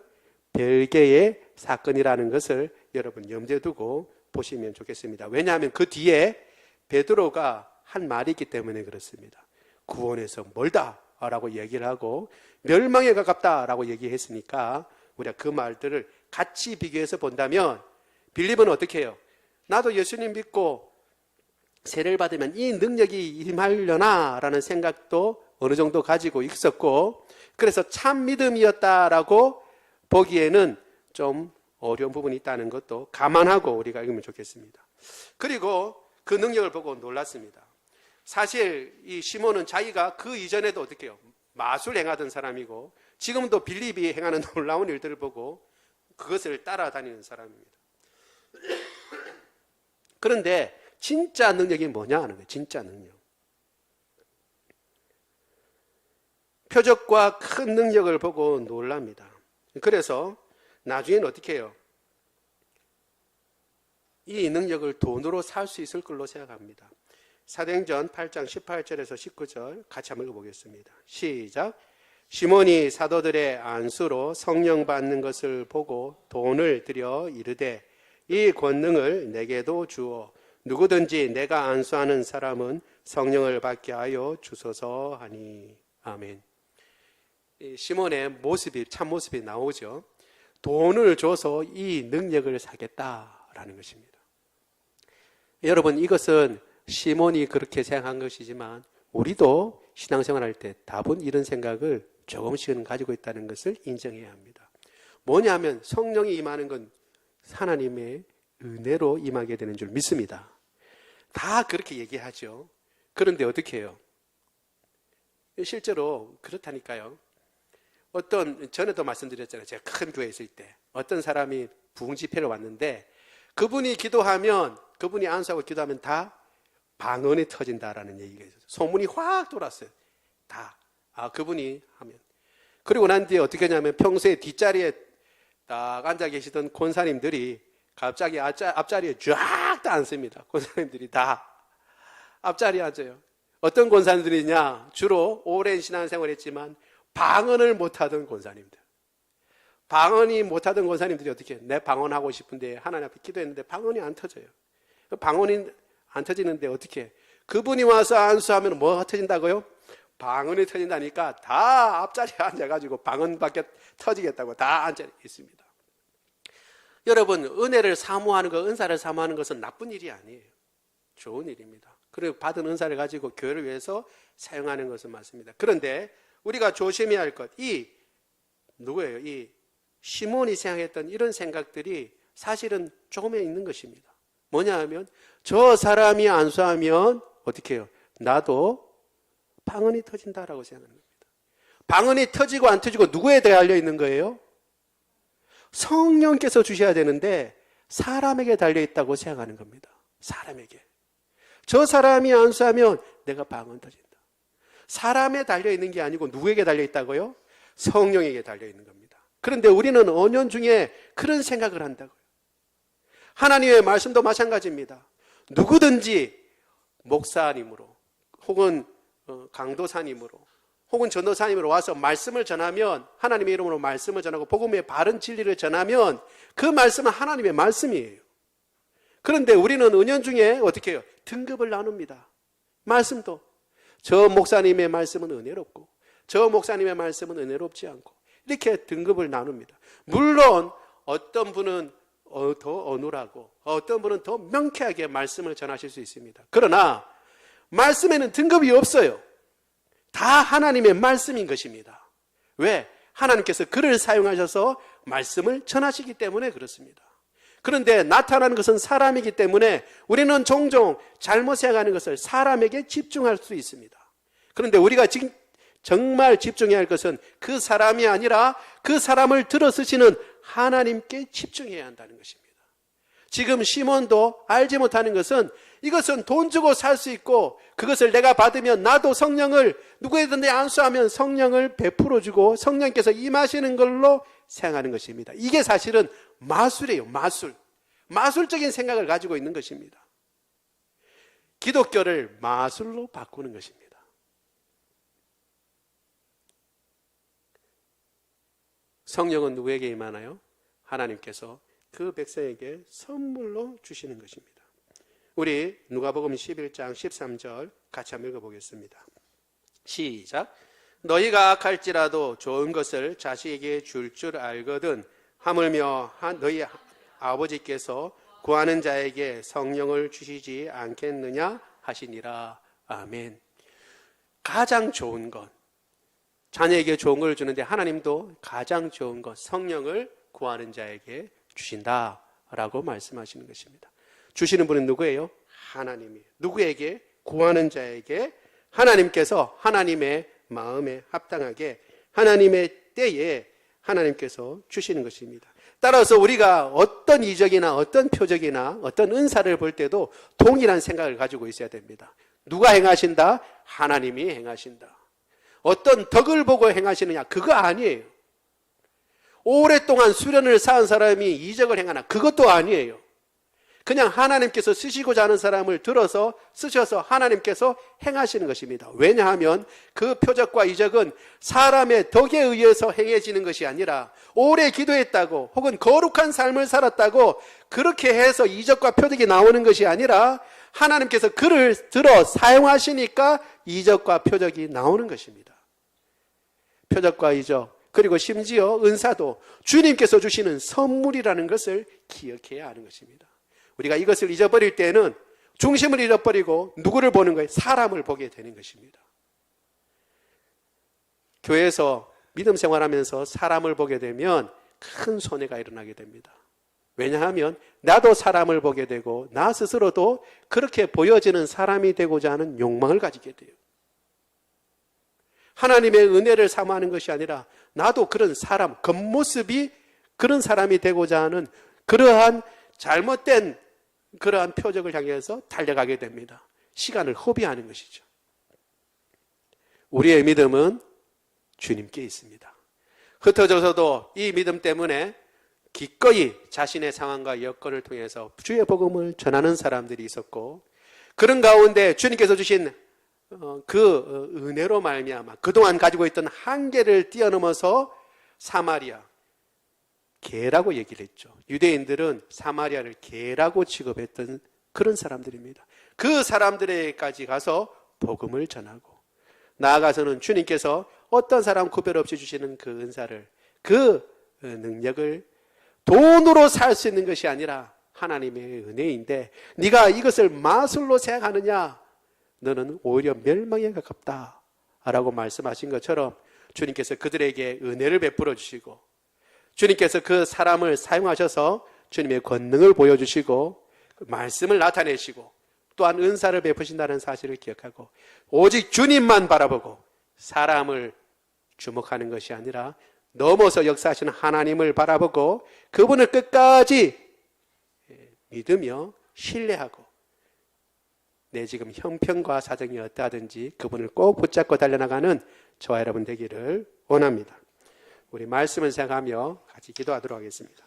별개의 사건이라는 것을 여러분 염두에 두고 보시면 좋겠습니다. 왜냐하면 그 뒤에 베드로가 한 말이 있기 때문에 그렇습니다. 구원에서 멀다라고 얘기를 하고 멸망에 가깝다라고 얘기했으니까 우리가 그 말들을 같이 비교해서 본다면 빌립은 어떻게 해요? 나도 예수님 믿고 세례를 받으면 이 능력이 임하려나 라는 생각도 어느 정도 가지고 있었고, 그래서 참 믿음이었다라고 보기에는 좀 어려운 부분이 있다는 것도 감안하고 우리가 읽으면 좋겠습니다. 그리고 그 능력을 보고 놀랐습니다. 사실 이 시몬은 자기가 그 이전에도 어떻게 해요? 마술 행하던 사람이고 지금도 빌립이 행하는 놀라운 일들을 보고 그것을 따라다니는 사람입니다. 그런데 진짜 능력이 뭐냐 하는 거예요. 진짜 능력. 표적과 큰 능력을 보고 놀랍니다. 그래서 나중에는 어떻게 해요? 이 능력을 돈으로 살 수 있을 걸로 생각합니다. 사도행전 8장 18절에서 19절 같이 한번 읽어보겠습니다. 시작. 시몬이 사도들의 안수로 성령 받는 것을 보고 돈을 들여 이르되 이 권능을 내게도 주어 누구든지 내가 안수하는 사람은 성령을 받게 하여 주소서 하니. 아멘. 시몬의 모습이 참모습이 나오죠. 돈을 줘서 이 능력을 사겠다라는 것입니다. 여러분, 이것은 시몬이 그렇게 생각한 것이지만 우리도 신앙생활할 때 답은 이런 생각을 조금씩은 가지고 있다는 것을 인정해야 합니다. 뭐냐면 성령이 임하는 건 하나님의 은혜로 임하게 되는 줄 믿습니다. 다 그렇게 얘기하죠. 그런데 어떻게 해요? 실제로 그렇다니까요. 전에도 말씀드렸잖아요. 제가 큰 교회에 있을 때 어떤 사람이 부흥 집회를 왔는데 그분이 기도하면, 그분이 안수하고 기도하면 다 방언이 터진다라는 얘기가 있어요. 소문이 확 돌았어요. 다. 그분이 하면. 그리고 난 뒤에 어떻게 하냐면 평소에 뒷자리에 딱 앉아 계시던 권사님들이 갑자기 앞자리에 쫙 다 앉습니다. 권사님들이 다 앞자리에 앉아요. 어떤 권사님들이냐? 주로 오랜 신앙생활을 했지만 방언을 못하던 권사님들. 방언이 못하던 권사님들이 어떻게 해요? 내 방언하고 싶은데 하나님 앞에 기도했는데 방언이 안 터져요. 방언이 안 터지는데 어떻게 해요? 그분이 와서 안수하면 뭐가 터진다고요? 방언이 터진다니까 다 앞자리에 앉아가지고 방언밖에 터지겠다고 다 앉아 있습니다. 여러분, 은혜를 사모하는 것, 은사를 사모하는 것은 나쁜 일이 아니에요. 좋은 일입니다. 그리고 받은 은사를 가지고 교회를 위해서 사용하는 것은 맞습니다. 그런데 우리가 조심해야 할 것, 누구예요? 이 시몬이 생각했던 이런 생각들이 사실은 조금에 있는 것입니다. 뭐냐 하면 저 사람이 안수하면 어떻게 해요? 나도 방언이 터진다라고 생각하는 겁니다. 방언이 터지고 안 터지고 누구에 달려 있는 거예요? 성령께서 주셔야 되는데 사람에게 달려 있다고 생각하는 겁니다. 사람에게. 저 사람이 안수하면 내가 방언 터진다. 사람에 달려 있는 게 아니고 누구에게 달려 있다고요? 성령에게 달려 있는 겁니다. 그런데 우리는 언연중에 그런 생각을 한다고요. 하나님의 말씀도 마찬가지입니다. 누구든지 목사님으로 혹은 강도사님으로 혹은 전도사님으로 와서 말씀을 전하면, 하나님의 이름으로 말씀을 전하고 복음의 바른 진리를 전하면 그 말씀은 하나님의 말씀이에요. 그런데 우리는 은연중에 어떻게 해요? 등급을 나눕니다. 말씀도 저 목사님의 말씀은 은혜롭고 저 목사님의 말씀은 은혜롭지 않고 이렇게 등급을 나눕니다. 물론 어떤 분은 더 어눌하고 어떤 분은 더 명쾌하게 말씀을 전하실 수 있습니다. 그러나 말씀에는 등급이 없어요. 다 하나님의 말씀인 것입니다. 왜? 하나님께서 그를 사용하셔서 말씀을 전하시기 때문에 그렇습니다. 그런데 나타나는 것은 사람이기 때문에 우리는 종종 잘못 생각하는 것을 사람에게 집중할 수 있습니다. 그런데 우리가 지금 정말 집중해야 할 것은 그 사람이 아니라 그 사람을 들어쓰시는 하나님께 집중해야 한다는 것입니다. 지금 시몬도 알지 못하는 것은 이것은 돈 주고 살 수 있고 그것을 내가 받으면 나도 성령을 누구에든지 안수하면 성령을 베풀어 주고 성령께서 임하시는 걸로 생각하는 것입니다. 이게 사실은 마술이에요. 마술적인 생각을 가지고 있는 것입니다. 기독교를 마술로 바꾸는 것입니다. 성령은 누구에게 임하나요? 하나님께서 그 백성에게 선물로 주시는 것입니다. 우리 누가복음 11장 13절 같이 한번 읽어보겠습니다. 시작. 너희가 악할지라도 좋은 것을 자식에게 줄 알거든 하물며 너희 아버지께서 구하는 자에게 성령을 주시지 않겠느냐 하시니라. 아멘. 가장 좋은 것, 자녀에게 좋은 걸 주는데 하나님도 가장 좋은 것, 성령을 구하는 자에게 주신다라고 말씀하시는 것입니다. 주시는 분은 누구예요? 하나님이에요. 누구에게? 구하는 자에게 하나님께서 하나님의 마음에 합당하게 하나님의 때에 하나님께서 주시는 것입니다. 따라서 우리가 어떤 이적이나 어떤 표적이나 어떤 은사를 볼 때도 동일한 생각을 가지고 있어야 됩니다. 누가 행하신다? 하나님이 행하신다. 어떤 덕을 보고 행하시느냐? 그거 아니에요. 오랫동안 수련을 쌓은 사람이 이적을 행하나? 그것도 아니에요. 그냥 하나님께서 쓰시고자 하는 사람을 들어서 쓰셔서 하나님께서 행하시는 것입니다. 왜냐하면 그 표적과 이적은 사람의 덕에 의해서 행해지는 것이 아니라 오래 기도했다고 혹은 거룩한 삶을 살았다고 그렇게 해서 이적과 표적이 나오는 것이 아니라 하나님께서 그를 들어 사용하시니까 이적과 표적이 나오는 것입니다. 표적과 이적 그리고 심지어 은사도 주님께서 주시는 선물이라는 것을 기억해야 하는 것입니다. 우리가 이것을 잊어버릴 때는 중심을 잃어버리고 누구를 보는 거예요? 사람을 보게 되는 것입니다. 교회에서 믿음 생활하면서 사람을 보게 되면 큰 손해가 일어나게 됩니다. 왜냐하면 나도 사람을 보게 되고 나 스스로도 그렇게 보여지는 사람이 되고자 하는 욕망을 가지게 돼요. 하나님의 은혜를 사모하는 것이 아니라 나도 그런 사람, 겉모습이 그런 사람이 되고자 하는 그러한 잘못된 그러한 표적을 향해서 달려가게 됩니다. 시간을 허비하는 것이죠. 우리의 믿음은 주님께 있습니다. 흩어져서도 이 믿음 때문에 기꺼이 자신의 상황과 여건을 통해서 주의 복음을 전하는 사람들이 있었고, 그런 가운데 주님께서 주신 그 은혜로 말미암아 그동안 가지고 있던 한계를 뛰어넘어서 사마리아, 개라고 얘기를 했죠. 유대인들은 사마리아를 개라고 취급했던 그런 사람들입니다. 그 사람들에게까지 가서 복음을 전하고, 나아가서는 주님께서 어떤 사람 구별 없이 주시는 그 은사를, 그 능력을 돈으로 살 수 있는 것이 아니라 하나님의 은혜인데 네가 이것을 마술로 생각하느냐? 너는 오히려 멸망에 가깝다 라고 말씀하신 것처럼 주님께서 그들에게 은혜를 베풀어 주시고, 주님께서 그 사람을 사용하셔서 주님의 권능을 보여주시고 말씀을 나타내시고 또한 은사를 베푸신다는 사실을 기억하고, 오직 주님만 바라보고 사람을 주목하는 것이 아니라 넘어서 역사하시는 하나님을 바라보고 그분을 끝까지 믿으며 신뢰하고, 내 지금 형편과 사정이 어떠하든지 그분을 꼭 붙잡고 달려나가는 저와 여러분 되기를 원합니다. 우리 말씀을 생각하며 같이 기도하도록 하겠습니다.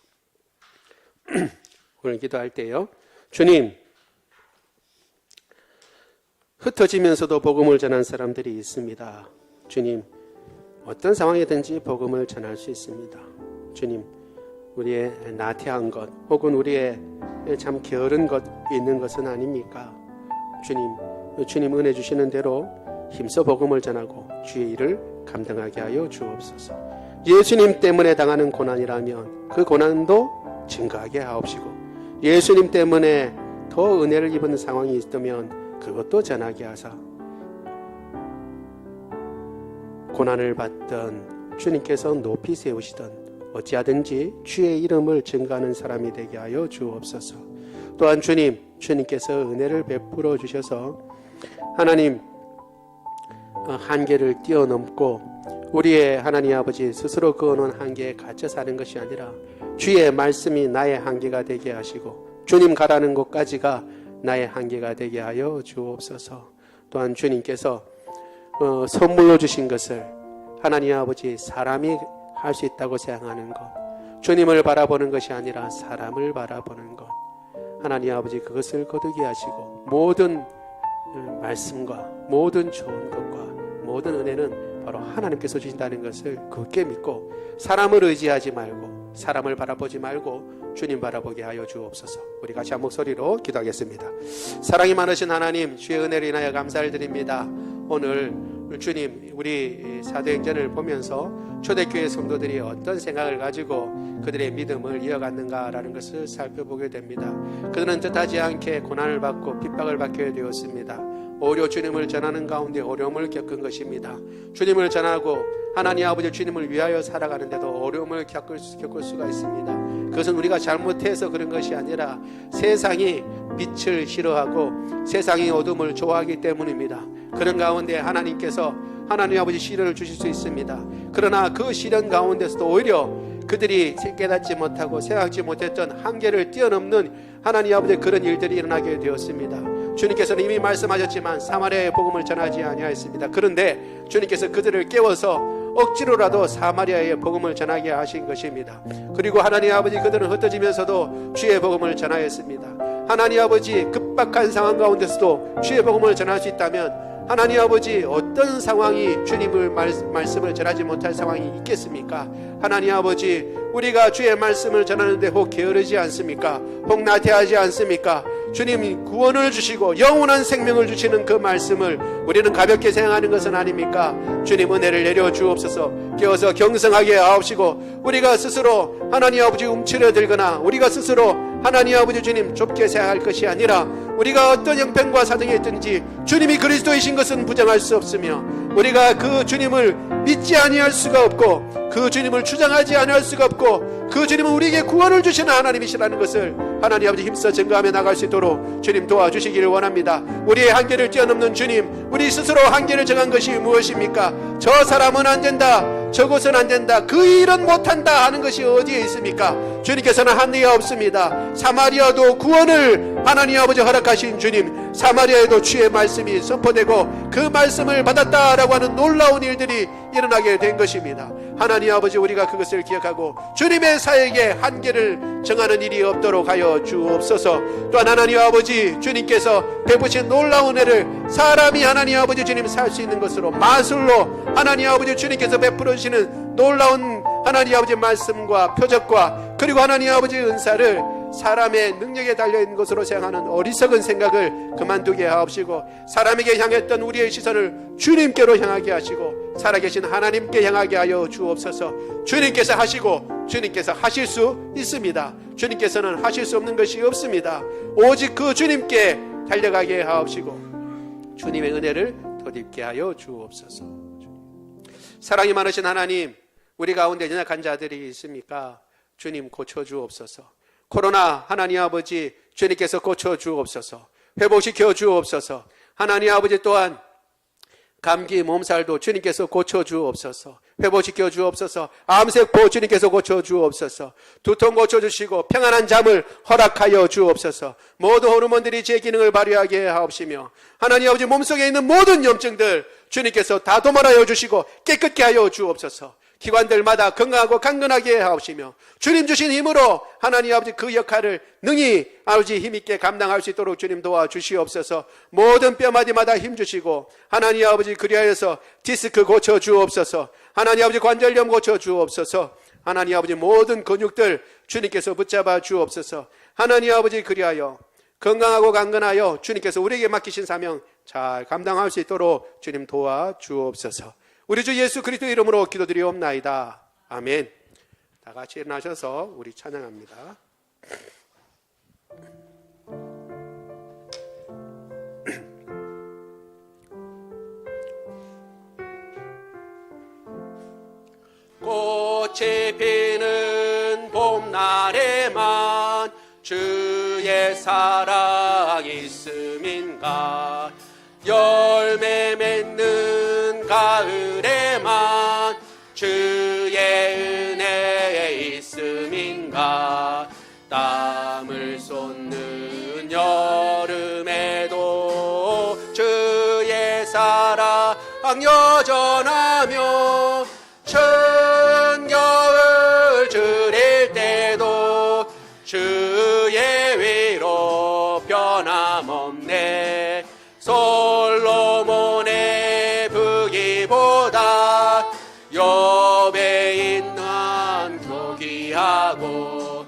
오늘 기도할 때요, 주님, 흩어지면서도 복음을 전한 사람들이 있습니다. 주님, 어떤 상황이든지 복음을 전할 수 있습니다. 주님, 우리의 나태한 것 혹은 우리의 참 게으른 것 있는 것은 아닙니까? 주님 은혜 주시는 대로 힘써 복음을 전하고 주의 일을 감당하게 하여 주옵소서. 예수님 때문에 당하는 고난이라면 그 고난도 증가하게 하옵시고, 예수님 때문에 더 은혜를 입은 상황이 있다면 그것도 전하게 하사 고난을 받던 주님께서 높이 세우시던 어찌하든지 주의 이름을 증거하는 사람이 되게 하여 주옵소서. 또한 주님께서 은혜를 베풀어 주셔서 하나님 한계를 뛰어넘고 우리의 하나님 아버지 스스로 그어놓은 한계에 갇혀 사는 것이 아니라 주의 말씀이 나의 한계가 되게 하시고 주님 가라는 곳까지가 나의 한계가 되게 하여 주옵소서. 또한 주님께서 선물로 주신 것을 하나님 아버지 사람이 할 수 있다고 생각하는 것, 주님을 바라보는 것이 아니라 사람을 바라보는 것, 하나님 아버지 그것을 거두게 하시고 모든 말씀과 모든 좋은 것과 모든 은혜는 바로 하나님께서 주신다는 것을 굳게 믿고 사람을 의지하지 말고 사람을 바라보지 말고 주님 바라보게 하여 주옵소서. 우리 같이 한 목소리로 기도하겠습니다. 사랑이 많으신 하나님, 주의 은혜를 인하여 감사를 드립니다. 오늘 주님, 우리 사도행전을 보면서 초대교회 성도들이 어떤 생각을 가지고 그들의 믿음을 이어갔는가라는 것을 살펴보게 됩니다. 그들은 뜻하지 않게 고난을 받고 핍박을 받게 되었습니다. 오히려 주님을 전하는 가운데 어려움을 겪은 것입니다. 주님을 전하고 하나님 아버지 주님을 위하여 살아가는데도 어려움을 겪을 수가 있습니다. 그것은 우리가 잘못해서 그런 것이 아니라 세상이 빛을 싫어하고 세상이 어둠을 좋아하기 때문입니다. 그런 가운데 하나님께서 하나님 아버지 시련을 주실 수 있습니다. 그러나 그 시련 가운데서도 오히려 그들이 깨닫지 못하고 생각지 못했던 한계를 뛰어넘는 하나님 아버지의 그런 일들이 일어나게 되었습니다. 주님께서는 이미 말씀하셨지만 사마리아의 복음을 전하지 아니하였습니다. 그런데 주님께서 그들을 깨워서 억지로라도 사마리아의 복음을 전하게 하신 것입니다. 그리고 하나님 아버지 그들은 흩어지면서도 주의 복음을 전하였습니다. 하나님 아버지 급박한 상황 가운데서도 주의 복음을 전할 수 있다면 하나님 아버지 어떤 상황이 주님을 말씀을 전하지 못할 상황이 있겠습니까? 하나님 아버지 우리가 주의 말씀을 전하는데 혹 게으르지 않습니까? 혹 나태하지 않습니까? 주님 구원을 주시고 영원한 생명을 주시는 그 말씀을 우리는 가볍게 생각하는 것은 아닙니까? 주님 은혜를 내려 주옵소서. 깨어서 경성하게 하옵시고 우리가 스스로 하나님 아버지 움츠려들거나 우리가 스스로 하나님 아버지 주님 좁게 생각할 것이 아니라 우리가 어떤 형편과 사정에 있든지 주님이 그리스도이신 것은 부정할 수 없으며 우리가 그 주님을 믿지 아니할 수가 없고 그 주님을 주장하지 아니할 수가 없고 그 주님은 우리에게 구원을 주시는 하나님이시라는 것을 하나님 아버지 힘써 증거하며 나갈 수 있도록 주님 도와주시기를 원합니다. 우리의 한계를 뛰어넘는 주님, 우리 스스로 한계를 정한 것이 무엇입니까? 저 사람은 안 된다, 저것은 안 된다, 그 일은 못한다 하는 것이 어디에 있습니까? 주님께서는 한계가 없습니다. 사마리아도 구원을 하나님 아버지 허락하신 주님, 사마리아에도 주의 말씀이 선포되고 그 말씀을 받았다라고 하는 놀라운 일들이 일어나게 된 것입니다. 하나님 아버지 우리가 그것을 기억하고 주님의 사역에 한계를 정하는 일이 없도록 하여 주옵소서. 또한 하나님 아버지 주님께서 베푸신 놀라운 은혜를 사람이 하나님 아버지 주님 살 수 있는 것으로 마술로 하나님 아버지 주님께서 베풀어 주시는 놀라운 하나님 아버지 말씀과 표적과 그리고 하나님 아버지 은사를 사람의 능력에 달려있는 것으로 생각하는 어리석은 생각을 그만두게 하옵시고 사람에게 향했던 우리의 시선을 주님께로 향하게 하시고 살아계신 하나님께 향하게 하여 주옵소서. 주님께서 하시고 주님께서 하실 수 있습니다. 주님께서는 하실 수 없는 것이 없습니다. 오직 그 주님께 달려가게 하옵시고 주님의 은혜를 덧입게 하여 주옵소서. 사랑이 많으신 하나님, 우리 가운데 연약한 자들이 있습니까? 주님 고쳐주옵소서. 코로나 하나님 아버지 주님께서 고쳐주옵소서. 회복시켜 주옵소서. 하나님 아버지 또한 감기 몸살도 주님께서 고쳐주옵소서. 회복시켜 주옵소서. 암세포 주님께서 고쳐주옵소서. 두통 고쳐주시고 평안한 잠을 허락하여 주옵소서. 모든 호르몬들이 제 기능을 발휘하게 하옵시며 하나님 아버지 몸속에 있는 모든 염증들 주님께서 다 도말하여 주시고 깨끗게 하여 주옵소서. 기관들마다 건강하고 강건하게 하옵시며 주님 주신 힘으로 하나님 아버지 그 역할을 능히 아버지 힘있게 감당할 수 있도록 주님 도와주시옵소서. 모든 뼈마디마다 힘주시고 하나님 아버지 그리하여서 디스크 고쳐주옵소서. 하나님 아버지 관절염 고쳐주옵소서. 하나님 아버지 모든 근육들 주님께서 붙잡아 주옵소서. 하나님 아버지 그리하여 건강하고 강건하여 주님께서 우리에게 맡기신 사명 잘 감당할 수 있도록 주님 도와주옵소서. 우리 주 예수 그리스도 이름으로 기도드리옵나이다. 아멘. 다 같이 일어나셔서 우리 찬양합니다. 꽃이 피는 봄날에만 주의 사랑 있음인가. 열매 맺는 가을에만 주의 은혜 있음인가. 땀을 쏟는 여름에도 주의 사랑 여전하며 천겨울 주릴 때도 주의 위로 변함없네. 솔로몬의 부귀보다 여배인 난 교기하고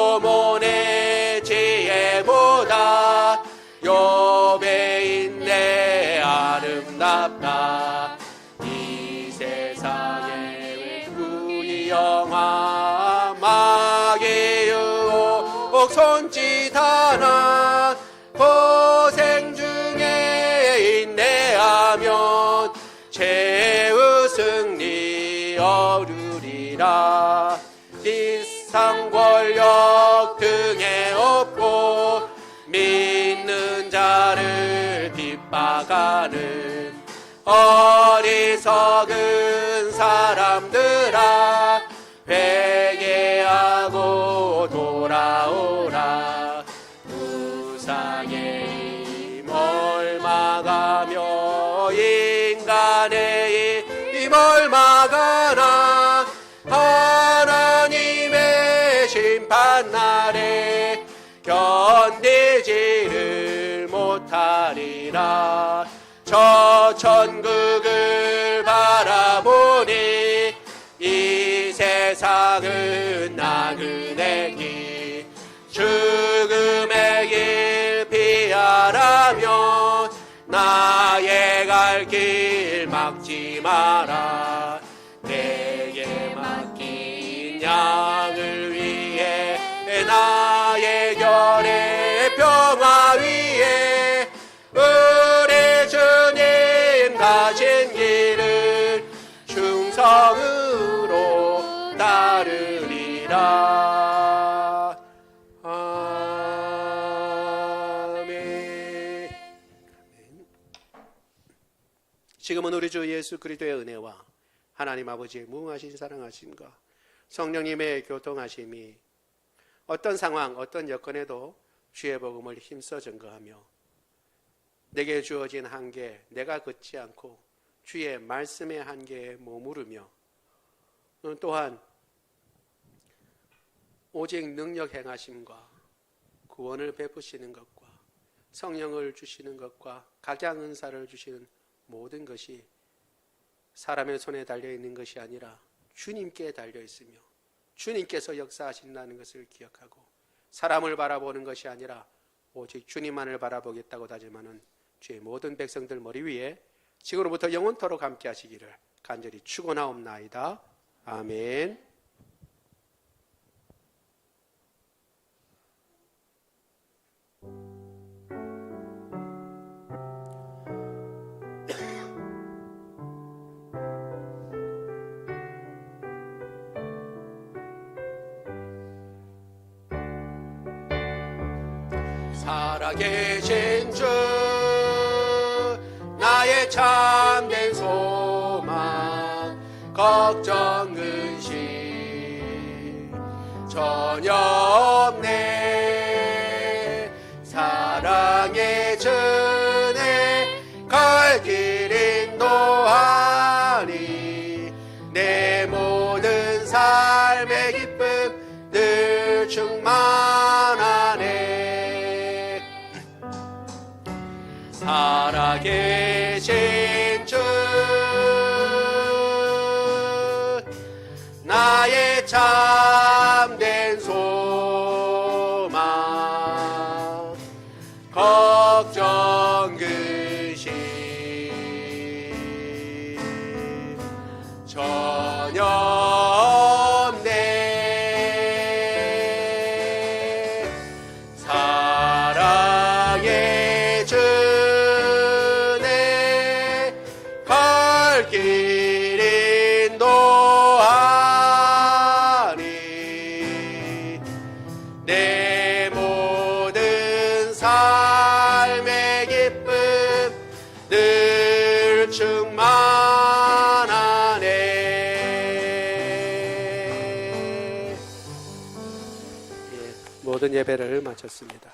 솔로몬의 지혜보다 여배인 내 아름답다. 이 세상의 부귀영화 마귀 유혹 손짓 하나 고생 중에 인내하면 최후 승리 얻으리라. 지상 권력 등에 업고 믿는 자를 핍박하는 어리석은 사람들아 또 돌아오라. 우상의 힘을 막아며 인간의 힘을 막아라. 하나님의 심판날에 견디지를 못하리라. 저 천국을 바라보니 이 세상은 나그네 길, 죽음의 길 피하라면 나의 갈 길 막지 마라. 내게 맡긴 양을 위해 나의 결의 평화 위에 우리 주님 가신 길을 충성으로 따르리라. 아멘. 지금은 우리 주 예수 그리스도의 은혜와 하나님 아버지의 무궁하신 사랑하심과 성령님의 교통하심이 어떤 상황, 어떤 여건에도 주의 복음을 힘써 증거하며 내게 주어진 한계, 내가 걷지 않고 주의 말씀의 한계에 머무르며 또한 오직 능력 행하심과 구원을 베푸시는 것과 성령을 주시는 것과 각양 은사를 주시는 모든 것이 사람의 손에 달려있는 것이 아니라 주님께 달려있으며 주님께서 역사하신다는 것을 기억하고 사람을 바라보는 것이 아니라 오직 주님만을 바라보겠다고 다짐하는 주의 모든 백성들 머리 위에 지금부터 영원토록 함께 하시기를 간절히 축원하옵나이다. 아멘. 살아계신 주 나의 참된 소망 걱정 근심 전혀 없네. 사랑의 전에 갈 길 인도하니 내 모든 삶의 기쁨 늘 충만하네. 살아계신 주 나의 참된 소망 걱정 근심 전혀 없네. 사랑의 주네 갈 길 인도하니 내 모든 삶의 기쁨 늘 충만하네. 모든 예배를 마쳤습니다.